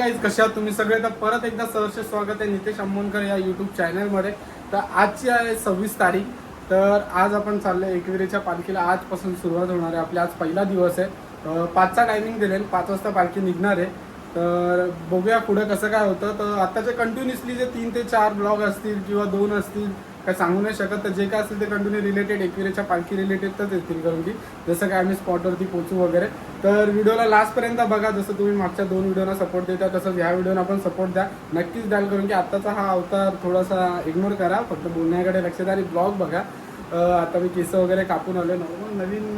Guys, कशा आहात तुम्ही सगळे? तर परत एकदा सहर्ष स्वागत आहे नितेश अंबोनकर या यूट्यूब चॅनलमध्ये. तर आजची आहे 26 तारीख. तर आज आपण चाललो एकविरेच्या पालखीला. आजपासून सुरुवात होणार आहे. आपला आज पहिला दिवस आहे. 5चा टायमिंग दिलेला, 5 वाजता पालखी निघणार आहे. तर बघूया पुढे कसं काय होतं. तर आताचे कंटिन्युअसली जे 3 ते 4 ब्लॉग असतील किंवा 2 असतील, काय सांगू नाही शकत. तर जे काय असेल ते कंटिन्यू रिलेटेड एकविरेच्या पालखी रिलेटेडच येतील, कारण की जसं काय आम्ही स्पॉटवरती पोहोचू वगैरे. तर व्हिडिओला लास्टपर्यंत बघा. जसं तुम्ही मागच्या 2 व्हिडिओना सपोर्ट देता तसंच ह्या व्हिडिओना पण सपोर्ट द्या, नक्कीच द्याल. कारण की आत्ताचा हा अवतार थोडासा इग्नोर करा, फक्त बोलण्याकडे लक्ष द्या आणि ब्लॉग बघा. आता मी केस वगैरे कापून आलो, नवीन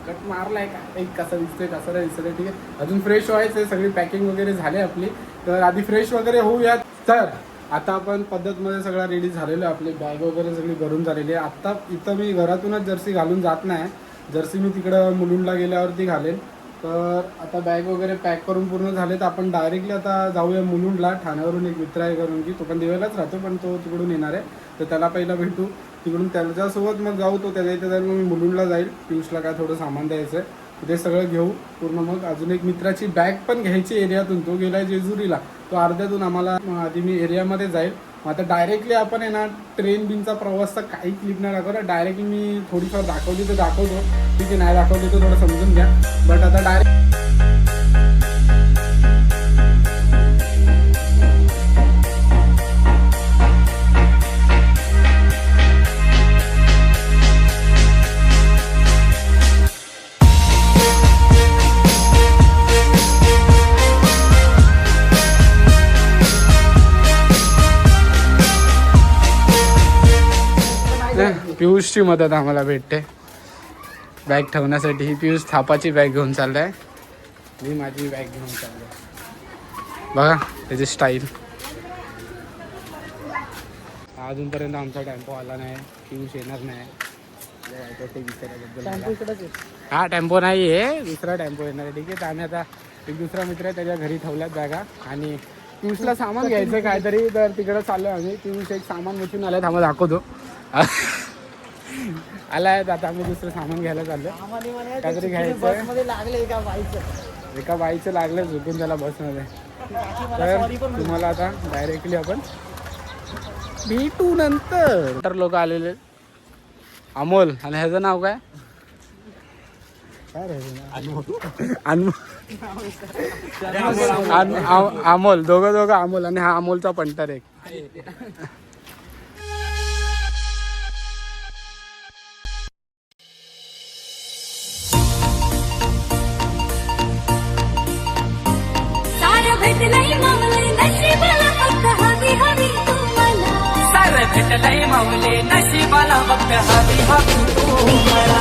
कट मारलाय का, एक कसा दिसतोय कसा नाही दिसतोय. ठीक आहे, अजून फ्रेश व्हायचं आहे. सगळी पॅकिंग वगैरे झाली आपली. तर आधी फ्रेश वगैरे होऊयात. तर आता आपण पद्धतमध्ये सगळा रेडी झालेलो आहे. आपली बॅग वगैरे सगळी भरून झालेली आहे. आत्ता इथं मी घरातूनच जर्सी घालून जात नाही. जर्सी मी तिकडं मुलुंडला गेल्यावरती घालेन. तर आता बॅग वगैरे पॅक करून पूर्ण झाले. तर आपण डायरेक्टली आता जाऊया मुलुंडला. ठाण्यावरून एक मित्र आहे, करून की तो पण दिवेलाच राहतो, पण तो तिकडून येणार आहे. तर त्याला पहिला भेटू, तिकडून त्याच्यासोबत मग जाऊ. तो त्याच्या इथे जाईल, मग मी मुलुंडला जाईल. पियुषला काय थोडं सामान द्यायचं आहे, ते सगळं घेऊ पूर्ण. मग अजून एक मित्राची बॅग पण घ्यायची एरियातून. तो गेला आहे जेजुरीला, तो अर्ध्यातून आम्हाला आधी मी एरियामध्ये जाईल. मग आता डायरेक्टली आपण आहे ना, ट्रेन बिनचा प्रवास तर काही क्लिप नाही दाखवला. डायरेक्टली मी थोडीफार दाखवली तर दाखवतो, ठीक आहे. नाही दाखवली तर थोडं समजून घ्या. बट आता डायरेक्ट पियुषची मदत आम्हाला भेटते बॅग ठेवण्यासाठी. ही पियुष थापाची बॅग घेऊन चाललाय, मी माझी बॅग घेऊन चाललोय. बघा त्याची स्टाईल. अजूनपर्यंत आमचा टेम्पो आला नाही, पियुष येणार नाही. हा टेम्पो नाही आहे, दुसरा टेम्पो येणार आहे. ठीक आहे. तर आम्ही आता एक दुसरा मित्र आहे, त्याच्या घरी ठेवल्यात बॅगा. आणि पियुषला सामान घ्यायचं काहीतरी, तर तिकडं चाललो आम्ही. पियुष एक सामान वेचून आलाय, आम्हाला दाखवतो. आलाय आता आम्ही दुसरं सामान घ्यायला चाललो. काहीतरी घ्यायचं. एका बाईचं लागलं झुकून त्याला बसमध्ये. तर तुम्हाला आता डायरेक्टली आपण भेटू नंतर. लोक आलेले. अमोल आणि ह्याचं नाव काय? अमोल. दोघं अमोल. आणि हा अमोलचा पंटर एक. भेटलंय माऊले नशिबाला फक्त हवी हवी तू मला.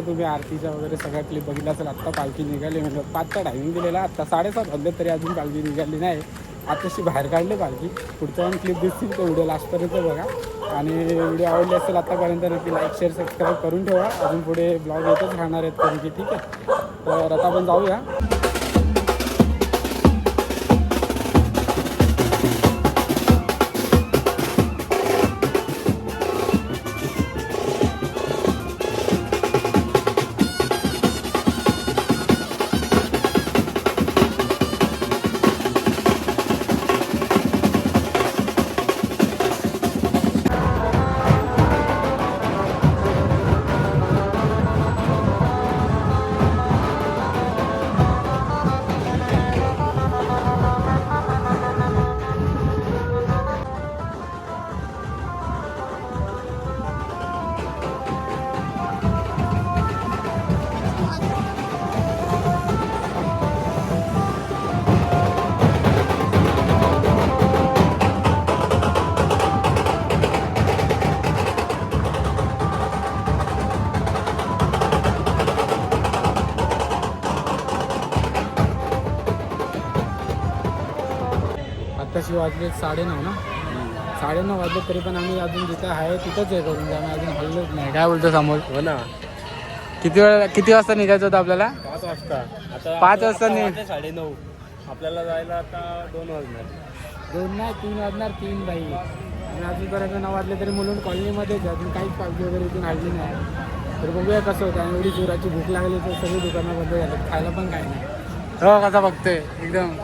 तुम्ही आरतीचा वगैरे सगळ्या क्लिप बघितला असेल. आत्ता पालखी निघाली म्हणजे 5चा टायमिंग दिलेला, आत्ता 7:30 वाजले तरी अजून पालखी निघाली नाही. आताशी बाहेर काढली पालखी. पुढच्या पण क्लिप दिसतील तर व्हिडिओ लास्टपर्यंत बघा. आणि व्हिडिओ आवडली असेल आत्तापर्यंत नक्की लाईक शेअर सबस्क्राईब करून ठेवा. अजून पुढे ब्लॉग येतच राहणार आहेत कारण की. ठीक आहे, तर आता आपण जाऊया. आत्ताशी वाजले 9:30 ना. 9:30 वाजले तरी पण आम्ही अजून जिथं आहे तिथंच हे करून आम्ही अजून हल्लोच नाही. काय बोलतो समोर? हो ना. किती वाजता निघायचं होतं आपल्याला? 5 वाजता. आता 5 वाजता नाही. 9:30. आपल्याला जायला आता 2 वाजणार. 2 नाही 3 वाजणार. 3 बाई. आणि अजूनपर्यंत 9 वाजले तरी मुलून कॉलनीमध्येच अजून काहीच पालखी वगैरे इथून हल्ली नाही. तर बघूया कसं होतं. आणि एवढी जोराची भूक लागली तर सगळी दुकानं बंद झाली, खायला पण काही नाही. हो कसा बघतोय एकदम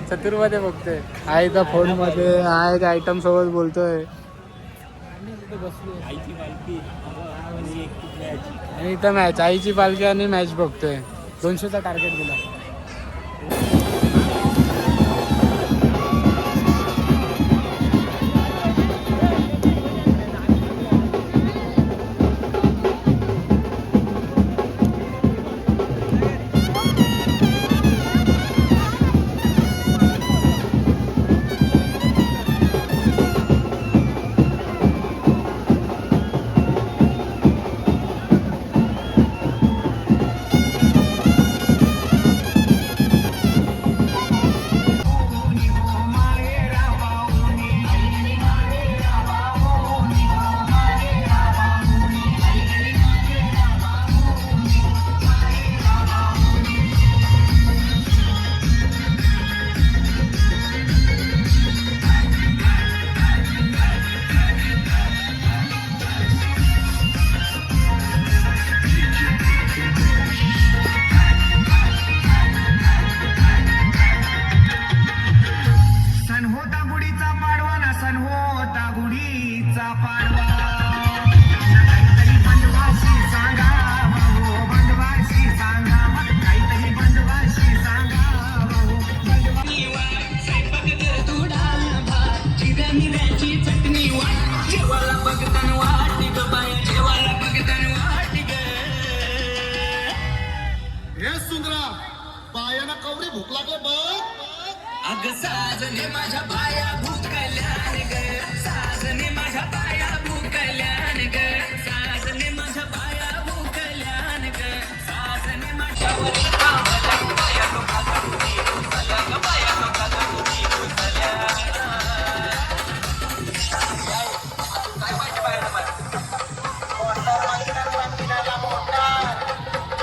चतुर्मध्ये बघतोय. आहे तर फोनमध्ये आहे त्या आयटम सोबत बोलतोय. आईची पालखी आणि एक मॅच. आणि इथं मॅच, आईची पालखी आणि मॅच बघतोय. 200चा टार्गेट दिला. पायाला कवडी भूक लागले बघ. अग साजने माझ्या बाया भूकल्यान ग, साजने माझ्या बाया भूकल्यान ग, साजने माझ्या बाया भूकल्यान ग, साजने माझ्यावरी कावल्या बाया लोकांनी घुसल्या ग, बाया लोकांनी घुसल्या. काय पाहिजे बाहेर मोठा मंदिराला मोठा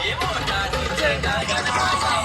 हे मोठा तिचे गागन माझा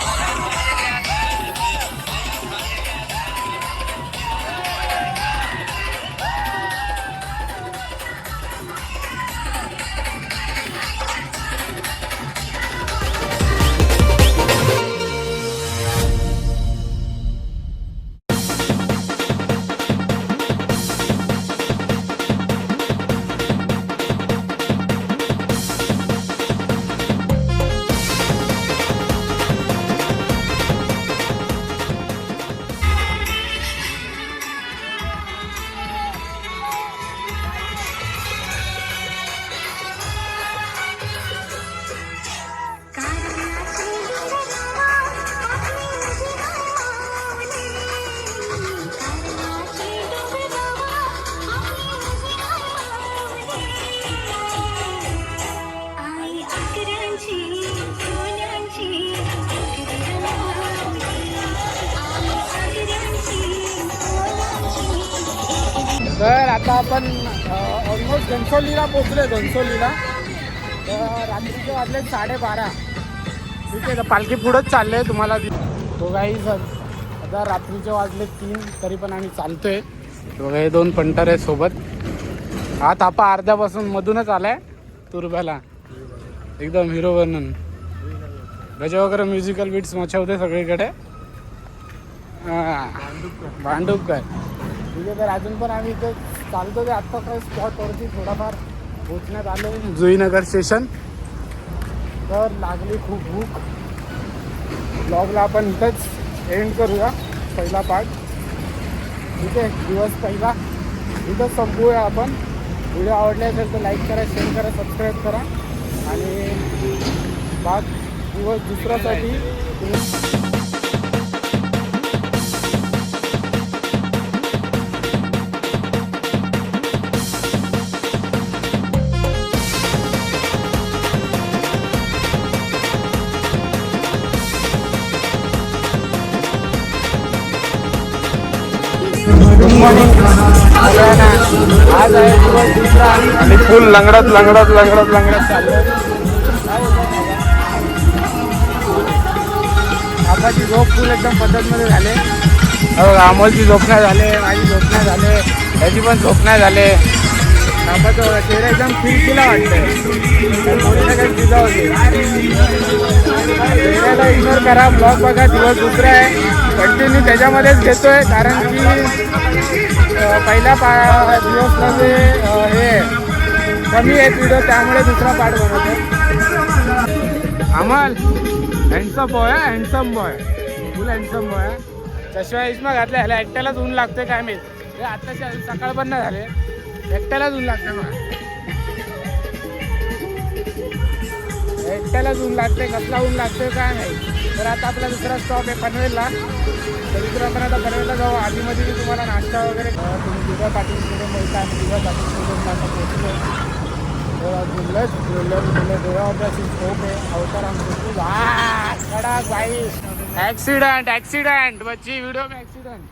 तर आता आपण ऑलमोस्ट घनसोलीला पोचलोय. घनसोलीला तर रात्रीचे वाजले 12:30. ठीक आहे, तर पालखी पुढंच चालले तुम्हाला तो काही आता रात्रीचे वाजले 3 तरी पण आम्ही चालतोय. बघा हे 2 पंटर आहे सोबत. हा तापा अर्ध्यापासून मधूनच आलाय तुरब्याला. एकदम हिरो बनून गजा वगैरे म्युझिकल बीट्स मचवते सगळीकडे. भांडूपकर. ठीक आहे, तर अजून पण आम्ही इथे चालतो. ते आत्ता काही स्पॉटवरती थोडाफार पोचण्यात आलो. जुईनगर स्टेशन. तर लागली खूप भूक. ब्लॉगला आपण इथंच एंड करूया पहिला पार्ट. ठीक आहे, दिवस पहिला इथंच संपवूया आपण. व्हिडिओ आवडले असेल तर लाईक करा, शेअर करा, सबस्क्राईब करा. आणि दिवस दुसऱ्यासाठी तुम्ही आज आहे दिवस दुसरा आणि फुल लंगडत चाललं. आबाची झोप फुल एकदम पद्धतमध्ये झाले. अमोलची झोप नाही झाले, माझी झोप नाही झाले, त्याची पण झोप नाही झाले. आबाचं चेहरा एकदम खिलखिला वाटतंय. काही चिजा होते. चेहऱ्याला इग्नोर करा. ब्लॉग बघा. दिवस दुसरा आहे. कंटिन्यू त्याच्यामध्येच घेतोय कारण की पहिल्या दिवसला जे हे कमी आहेत व्हिडिओ त्यामुळे दुसरा पार्ट बनवतो. अमल हँडसम बॉय आहे. हँडसम बॉय फुल हँडसम बॉय आहे. चष्मा इश्मा घातल्या ह्याला एकट्यालाच ऊन लागते काय माहीत. आत्ताच्या सकाळ पण नाही झाले, एकट्यालाच ऊन लागते. मला एकट्यालाच ऊन लागते. कसला ऊन लागते काय नाही. तर आता आपला दुसरा स्टॉप आहे पनवेलला. तर दुसरा आपण आता पनवेलला जाऊ. आधीमध्ये मी तुम्हाला नाश्ता वगैरे तुम्ही दुधा पाटील पुढे मिळता आणि दुधा पाटील पुढे आता पोचलो. डोळ्यावरची झोप आहे. अवतार आमचं कडक बाई. ॲक्सिडेंट बच्ची व्हिडिओ में ॲक्सिडेंट.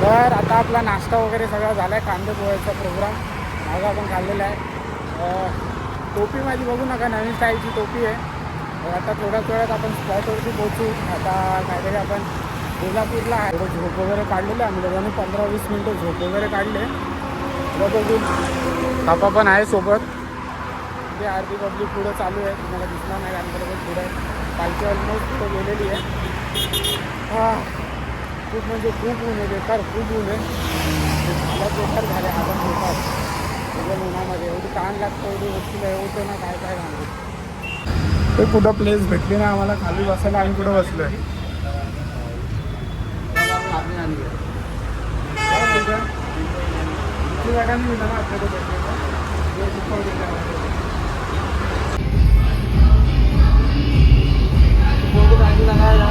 तर आता आपला नाश्ता वगैरे सगळा झाला आहे. कांदे पोह्याचा प्रोग्राम माझा आपण खाल्लेला आहे. टोपी माझी बघू नका, नवीन स्टाईलची टोपी आहे. तर आता थोड्याच वेळात आपण स्पॉटवरती पोहोचू. आता काहीतरी आपण कोल्हापूरला आहे. थोडं झोप वगैरे काढलेलं आहे. आम्ही दोघांनी 15-20 मिनटं झोप वगैरे काढले. बघू थापा पण आहे सोबत. ते आरती पब्लिक पुढं चालू आहे. तुम्हाला दिसणार नाही कारण बरोबर पुढं आहे. पालखी ऑलमोस्ट पुढं गेलेली आहे. खूप म्हणजे खूप ऊन आहे. बेकार खूप ऊन आहे. मला बेकार झाले आपण बेकार सगळ्या उन्हामध्ये. एवढी ताण लागतं, एवढी वस्तूला होतं ना काय काय सांगू. ते कुठं प्लेस भेटली ना आम्हाला खाली बसायला. आम्ही कुठं बसलो आहे गाड्याने दिलं ना आपल्याला लगायला.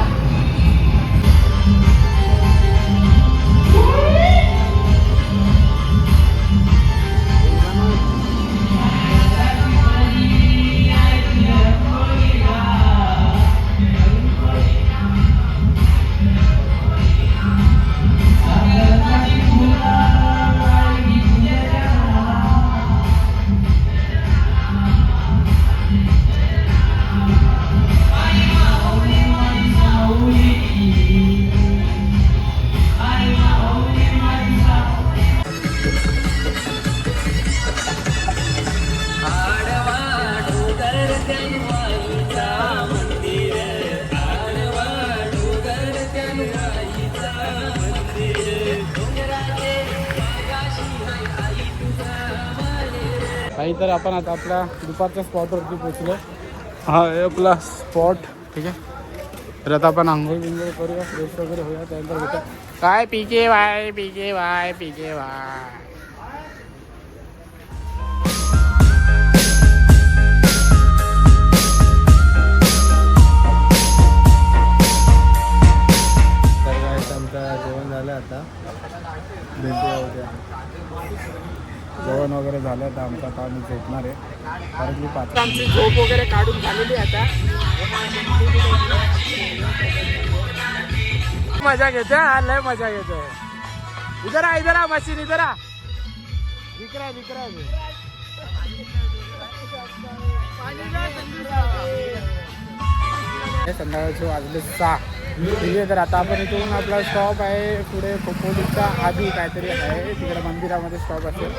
काही तर आपण आता आपल्या दुपारच्या स्पॉटवरती पोचलो. हा आहे आपला स्पॉट. ठीक आहे, तर आता आपण आंघोळ बिंघोळ करूया, फ्रेश वगैरे होऊया. त्यानंतर भेटूया. काय पीके वाय. आता जेवण झालं आता भेटूया उद्या. जेवण वगैरे झालं तर आमचं आता आम्ही झोपणार आहे कारण की 5 आमची झोप वगैरे काढून झालेली आता. मजा घेते हा, लय मजा घेतो. इधर आ मशीन इधर आ. दिख रहा है. संध्याकाळचे वाजले 6. ठीक आहे, तर आता आपण इथून आपला स्टॉप आहे पुढे खोपोलीचा आधी काहीतरी आहे तिकडे मंदिरामध्ये स्टॉप असेल.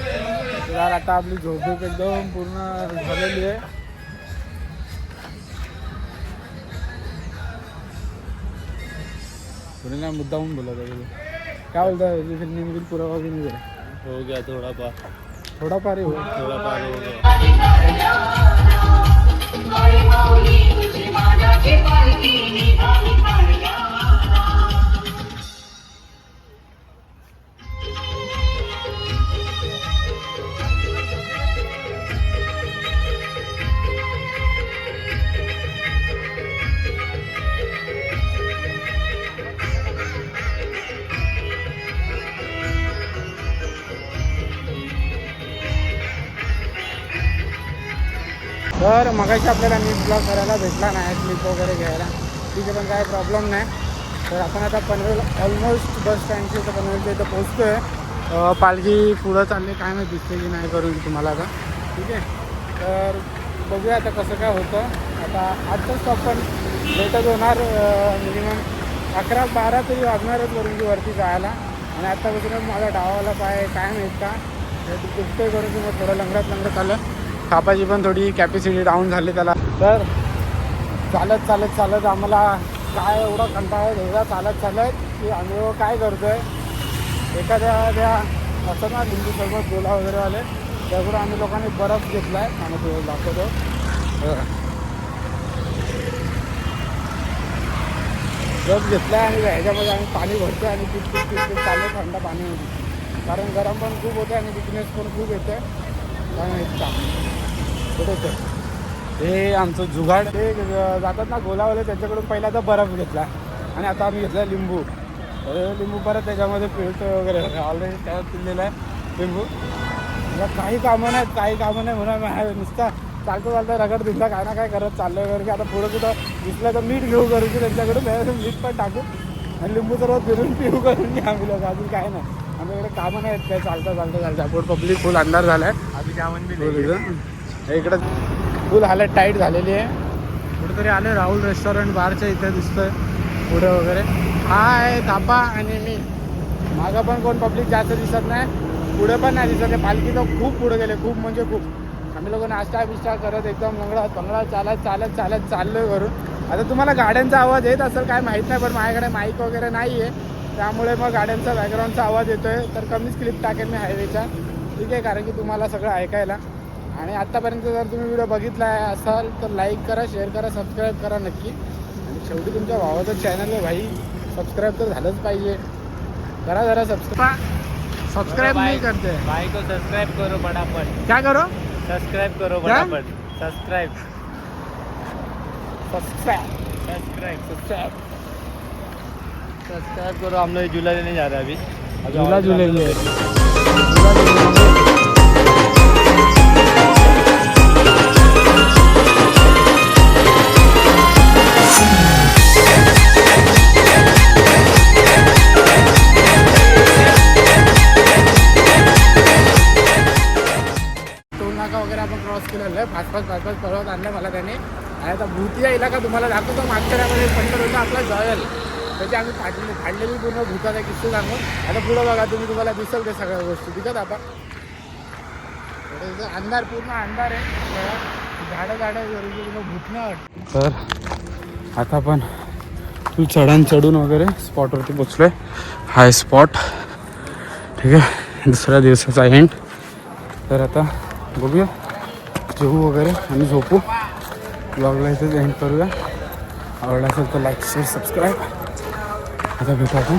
तर आता आपली झोप एकदम पूर्ण झालेली आहे. पुढे काय मुद्दा म्हणून बोलत आहे काय बोलता निघून पुरावा की नाही हो गया थोडाफार थोडाफार हो. थोडाफार हो गया. तर मगाशी आपल्याला नीट ब्लॉग करायला भेटला नाही क्लिप वगैरे घ्यायला. तिथे पण काय प्रॉब्लेम नाही. तर आपण आता पनवेल ऑलमोस्ट बस स्टँडच्या इथं पनवेलच्या इथं पोचतो आहे. पालखी पुढं चालली काय माहिती दिसते की नाही करून तुम्हाला आता. ठीक आहे, तर बघूया आता कसं काय होतं. आता आजचा स्टॉप पण लेटच होणार. मिनिमम 11-12 तरी वाजणारच करून की वरती जायला. आणि आत्तापासूनच माझा डावाला पाय काय माहीत का दुखतोय करून की मग थोडं लंगडत आलं. थापाची पण थोडी कॅपॅसिटी डाऊन झाली त्याला. तर चालत आम्हाला काय एवढा कंटाळा वेगळा चालत की आम्ही काय करतो आहे एखाद्या त्या असं ना लिंबूसोबत गोला वगैरे आले त्याकडून आम्ही लोकांनी बर्फ घेतला आहे आणि तो दाखवतो. बर्फ घेतला आहे आणि ह्याच्यामध्ये आम्ही पाणी भरतो आणि पिट चालू थंड पाणी होती कारण गरम पण खूप होते आणि विकनेस पण खूप येते. काय माहीत का हे आमचं जुगाड ते जातात ना गोलावाले त्यांच्याकडून पहिला तर बर्फ घेतला आणि आता आम्ही घेतला लिंबू परत त्याच्यामध्ये पिळतो वगैरे ऑलरेडी त्यात पिळलेला आहे लिंबू. काही कामं नाही म्हणून नुसता चालतं रगड दिसला काय ना काय करत चाललं वगैरे की आता पुढं कुठं दिसलं तर मीठ घेऊ करू की त्यांच्याकडून मीठ पण टाकू आणि लिंबू सर्व फिरून पिऊ करून की आम्ही लोक अजून काय नाही आमच्याकडे कामं नाहीत काय चालतं पुढं पब्लिक फुल अंधार झाला आहे. आधी जेवण इकडं फुल हालत टाईट झालेली आहे. कुठेतरी आले राहुल रेस्टॉरंट बारच्या इथे दिसतंय पुढे वगैरे हाय थापा आणि मी मागं पण कोण पब्लिक जास्त दिसत नाही पुढे पण नाही दिसत. पालखी तर खूप पुढे गेले खूप म्हणजे खूप. आम्ही लोक नाश्ता बिष्टा करत एकदम लंगडा चालत चाललो करून. आता तुम्हाला गाड्यांचा आवाज येत असेल काय माहीत नाही पण माझ्याकडे माईक वगैरे नाही आहे त्यामुळे मग गाड्यांचा बॅकग्राऊंडचा आवाज येतोय. तर कमीच क्लिप टाकेन मी हायवेच्या. ठीक आहे, कारण की तुम्हाला सगळं ऐकायला. आणि आत्तापर्यंत जर तुम्ही व्हिडिओ बघितला असाल तर लाईक करा, शेअर करा, सबस्क्राईब करा नक्की. आणि शेवटी तुमच्या भावाचं चॅनल आहे भाई, सबस्क्राईब तर झालंच पाहिजे. करा जरा सबस्क्राईब नहीं करते भाई को सब्सक्राइब करो फटाफट. क्या करो सब्सक्राइब करो क्या? फटाफट. सब्सक्राइब करो. हम लोग झूला लेने जा रहे हैं अभी. झूला झूलेंगे. वगैरे आपण क्रॉस केलेलं आहे. फास्ट पळवत आणलं मला त्याने. आणि आता भूतिया इलाका तुम्हाला दाखवतो. मागच्या त्यामध्ये पंटर होता आपला जॉयल त्याची आम्ही फाडलेली पूर्ण भूताचा किस्से सांगू. आता पुढं बघा तुम्हाला दिसेल ते सगळ्या गोष्टी दिसत. आता अंधार पूर्ण अंधार आहे. झाडं भूतणं वाटतं. तर आता आपण चढून वगैरे स्पॉटवरती पोचलो आहे. हाय स्पॉट. ठीक आहे, दुसऱ्या दिवसाचा एंड. तर आता बघूया जेवू वगैरे आणि झोपू. ब्लॉगला इथेच एंड करूया. आवडला असेल तर लाईक शेअर सबस्क्राईब. आता भेटू आपण.